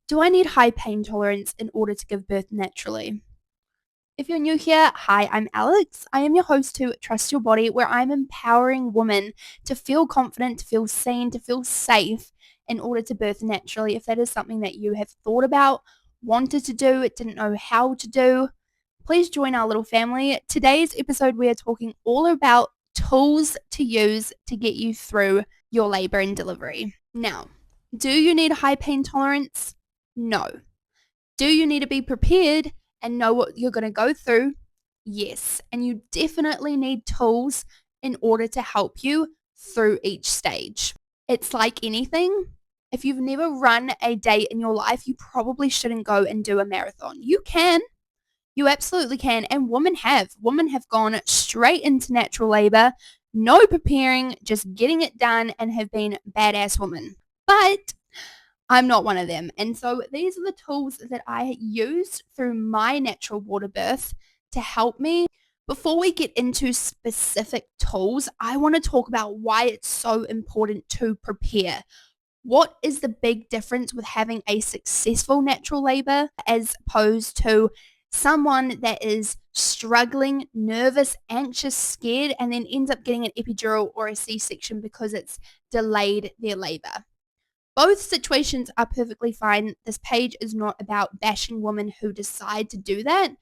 Do I need high pain tolerance in order to give birth naturally? If you're new here, hi, I'm Alex. I am your host to Trust Your Body, where I'm empowering women to feel confident, to feel seen, to feel safe in order to birth naturally. If that is something that you have thought about, wanted to do, didn't know how to do, please join our little family. Today's episode, we are talking all about tools to use to get you through your labor and delivery. Now, do you need high pain tolerance? No. Do you need to be prepared and know what you're going to go through? Yes. And you definitely need tools in order to help you through each stage. It's like anything. If you've never run a day in your life, you probably shouldn't go and do a marathon. You can. You absolutely can. And women have. Women have gone straight into natural labor, no preparing, just getting it done, and have been badass women. But I'm not one of them. And so these are the tools that I used through my natural water birth to help me. Before we get into specific tools, I want to talk about why it's so important to prepare. What is the big difference with having a successful natural labor as opposed to someone that is struggling, nervous, anxious, scared, and then ends up getting an epidural or a C-section because it's delayed their labor? Both situations are perfectly fine. This page is not about bashing women who decide to do that.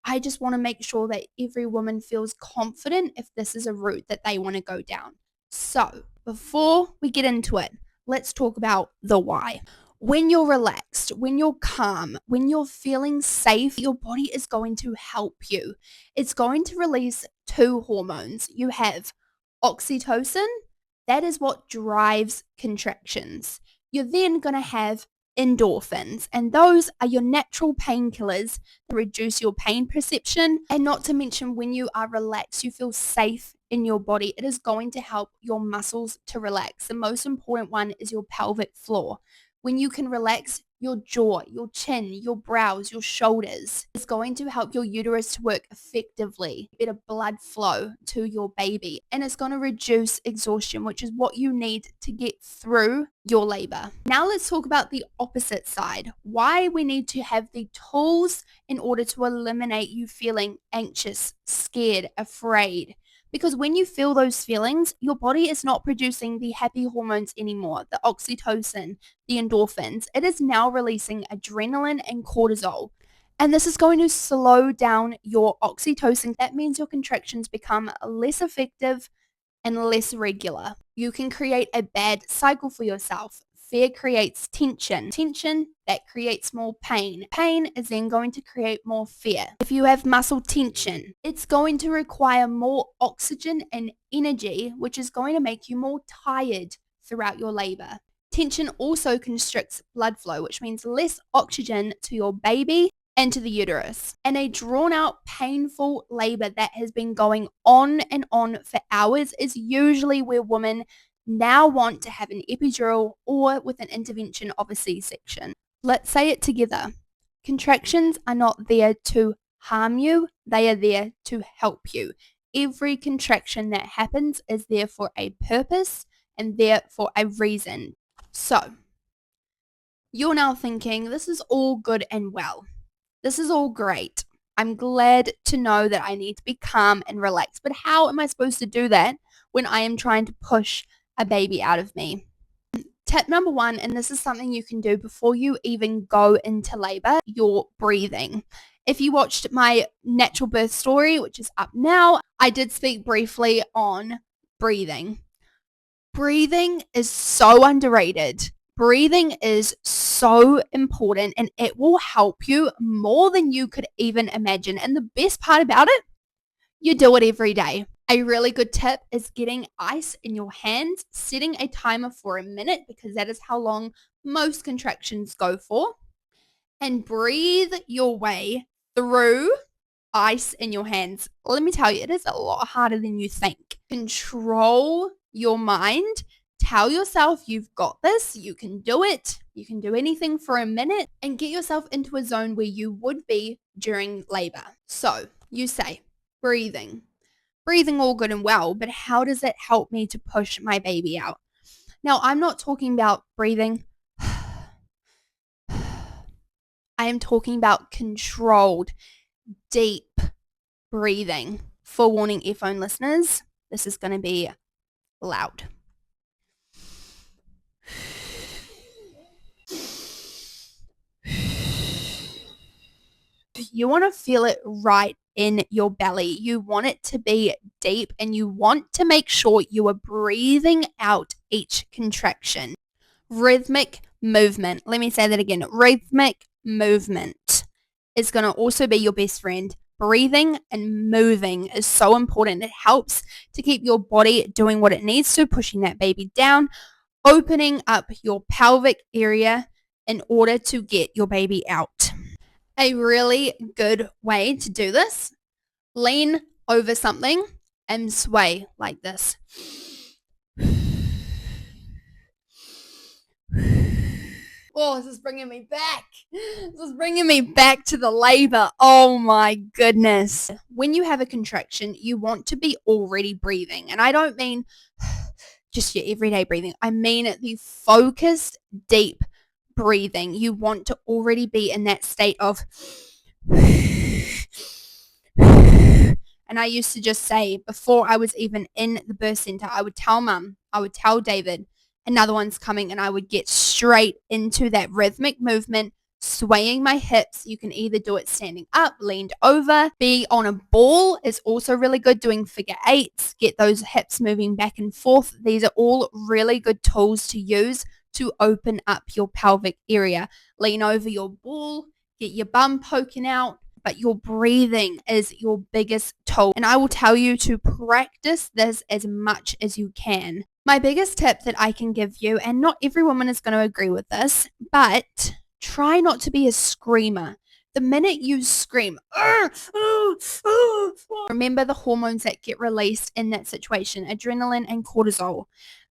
I just want to make sure that every woman feels confident if this is a route that they want to go down. So, before we get into it, let's talk about the why. When you're relaxed, when you're calm, when you're feeling safe, your body is going to help you. It's going to release two hormones. You have oxytocin, that is what drives contractions. You're then going to have endorphins, and those are your natural painkillers to reduce your pain perception. And not to mention, when you are relaxed, you feel safe in your body. It is going to help your muscles to relax. The most important one is your pelvic floor. When you can relax your jaw, your chin, your brows, your shoulders, it's going to help your uterus to work effectively, better blood flow to your baby, and it's going to reduce exhaustion, which is what you need to get through your labor. Now let's talk about the opposite side, why we need to have the tools in order to eliminate you feeling anxious, scared, afraid. Because when you feel those feelings, your body is not producing the happy hormones anymore, the oxytocin, the endorphins. It is now releasing adrenaline and cortisol. And this is going to slow down your oxytocin. That means your contractions become less effective and less regular. You can create a bad cycle for yourself. Fear creates tension. Tension, that creates more pain. Pain is then going to create more fear. If you have muscle tension, it's going to require more oxygen and energy, which is going to make you more tired throughout your labor. Tension also constricts blood flow, which means less oxygen to your baby and to the uterus. And a drawn out, painful labor that has been going on and on for hours is usually where women now want to have an epidural or with an intervention of a C-section. Let's say it together. Contractions are not there to harm you, they are there to help you. Every contraction that happens is there for a purpose and there for a reason. So, you're now thinking, this is all good and well. This is all great. I'm glad to know that I need to be calm and relaxed. But how am I supposed to do that when I am trying to push a baby out of me? Tip number one, and this is something you can do before you even go into labor, your breathing. If you watched my natural birth story, which is up now, I did speak briefly on breathing. Breathing is so underrated. Breathing is so important, and it will help you more than you could even imagine. And the best part about it, you do it every day. A really good tip is getting ice in your hands, setting a timer for a minute because that is how long most contractions go for, and breathe your way through ice in your hands. Let me tell you, it is a lot harder than you think. Control your mind. Tell yourself you've got this, you can do it, you can do anything for a minute, and get yourself into a zone where you would be during labor. So you say, breathing all good and well, but how does it help me to push my baby out? Now, I'm not talking about breathing I am talking about controlled, deep breathing. Forewarning, earphone listeners, this is going to be loud. You want to feel it right in your belly. You want it to be deep, and you want to make sure you are breathing out each contraction. Rhythmic movement. Let me say that again. Rhythmic movement is going to also be your best friend. Breathing and moving is so important. It helps to keep your body doing what it needs to, pushing that baby down, opening up your pelvic area in order to get your baby out. A really good way to do this, lean over something and sway like this. Oh, this is bringing me back. This is bringing me back to the labor. Oh my goodness. When you have a contraction, you want to be already breathing. And I don't mean just your everyday breathing. I mean the focused, deep breathing. You want to already be in that state of and I used to just say, before I was even in the birth center, I would tell mum, I would tell David, another one's coming, and I would get straight into that rhythmic movement, swaying my hips. You can either do it standing up, leaned over, be on a ball is also really good, doing figure eights, get those hips moving back and forth. These are all really good tools to use to open up your pelvic area. Lean over your ball, get your bum poking out, but your breathing is your biggest tool. And I will tell you to practice this as much as you can. My biggest tip that I can give you, and not every woman is going to agree with this, but try not to be a screamer. The minute you scream, remember the hormones that get released in that situation, adrenaline and cortisol.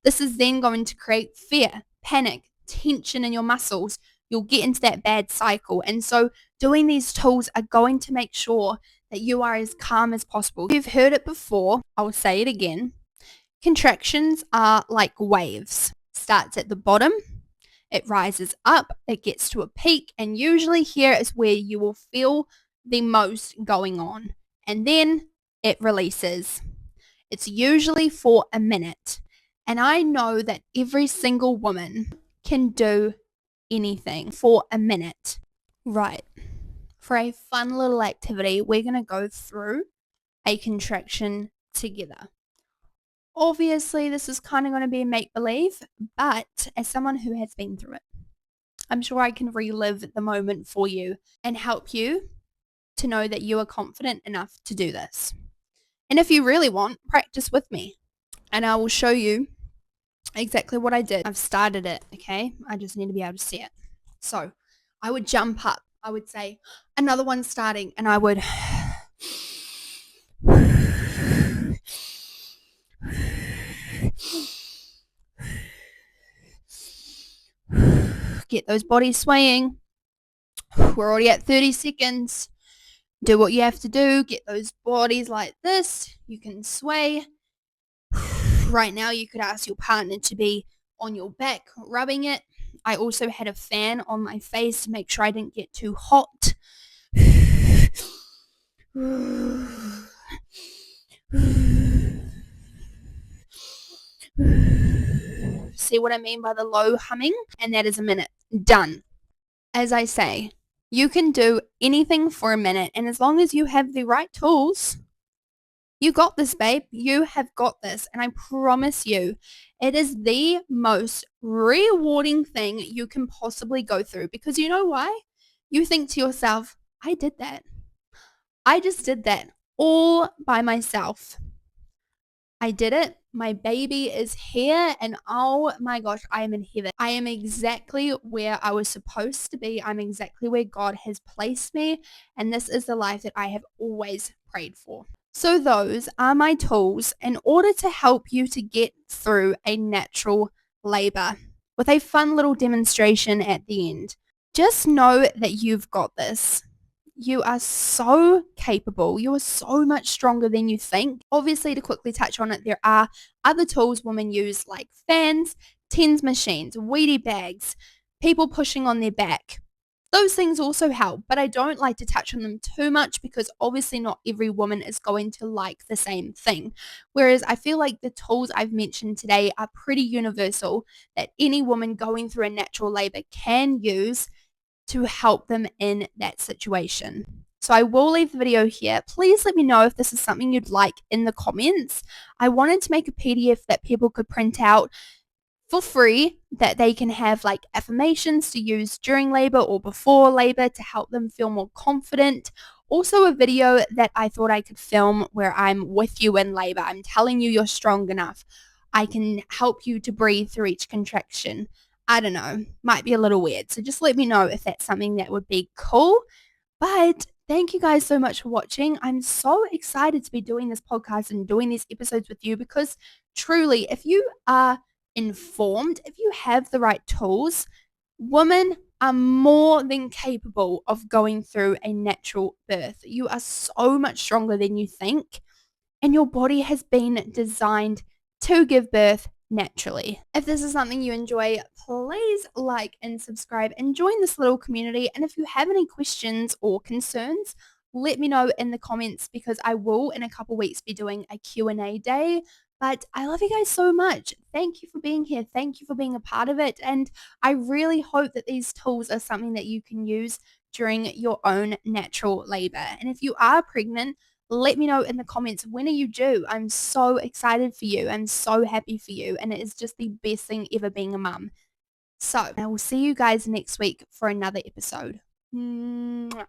This is then going to create fear, panic, tension in your muscles. You'll get into that bad cycle. And so doing these tools are going to make sure that you are as calm as possible. You've heard it before. I'll say it again. Contractions are like waves. Starts at the bottom. It rises up. It gets to a peak. And usually here is where you will feel the most going on. And then it releases. It's usually for a minute. And I know that every single woman can do anything for a minute. Right. For a fun little activity, we're going to go through a contraction together. Obviously, this is kind of going to be a make-believe, but as someone who has been through it, I'm sure I can relive the moment for you and help you to know that you are confident enough to do this. And if you really want, practice with me, and I will show you exactly what I did. I've started it, okay? I just need to be able to see it. So I would jump up. I would say, another one starting, and I would get those bodies swaying. We're already at 30 seconds. Do what you have to do. Get those bodies like this. You can sway. Right now, you could ask your partner to be on your back, rubbing it. I also had a fan on my face to make sure I didn't get too hot. See what I mean by the low humming? And that is a minute. Done. As I say, you can do anything for a minute, and as long as you have the right tools, you got this, babe. You have got this. And I promise you, it is the most rewarding thing you can possibly go through. Because you know why? You think to yourself, I did that. I just did that all by myself. I did it. My baby is here, and oh my gosh, I am in heaven. I am exactly where I was supposed to be. I'm exactly where God has placed me, and this is the life that I have always prayed for. So those are my tools in order to help you to get through a natural labor, with a fun little demonstration at the end. Just know that you've got this. You are so capable. You are so much stronger than you think. Obviously, to quickly touch on it, there are other tools women use, like fans, TENS machines, Wheatie bags, people pushing on their back. Those things also help, but I don't like to touch on them too much because obviously not every woman is going to like the same thing. Whereas I feel like the tools I've mentioned today are pretty universal that any woman going through a natural labor can use to help them in that situation. So I will leave the video here. Please let me know if this is something you'd like in the comments. I wanted to make a PDF that people could print out for free that they can have like affirmations to use during labor or before labor to help them feel more confident. Also, a video that I thought I could film where I'm with you in labor. I'm telling you you're strong enough. I can help you to breathe through each contraction. I don't know, might be a little weird. So just let me know if that's something that would be cool. But thank you guys so much for watching. I'm so excited to be doing this podcast and doing these episodes with you because truly, if you are informed, if you have the right tools, women are more than capable of going through a natural birth. You are so much stronger than you think, and your body has been designed to give birth naturally. If this is something you enjoy, please like and subscribe and join this little community. And if you have any questions or concerns, let me know in the comments because I will in a couple weeks be doing a Q&A day. But I love you guys so much. Thank you for being here. Thank you for being a part of it. And I really hope that these tools are something that you can use during your own natural labor. And if you are pregnant, let me know in the comments, when are you due? I'm so excited for you. I'm so happy for you. And it is just the best thing ever being a mum. So I will see you guys next week for another episode. Mwah.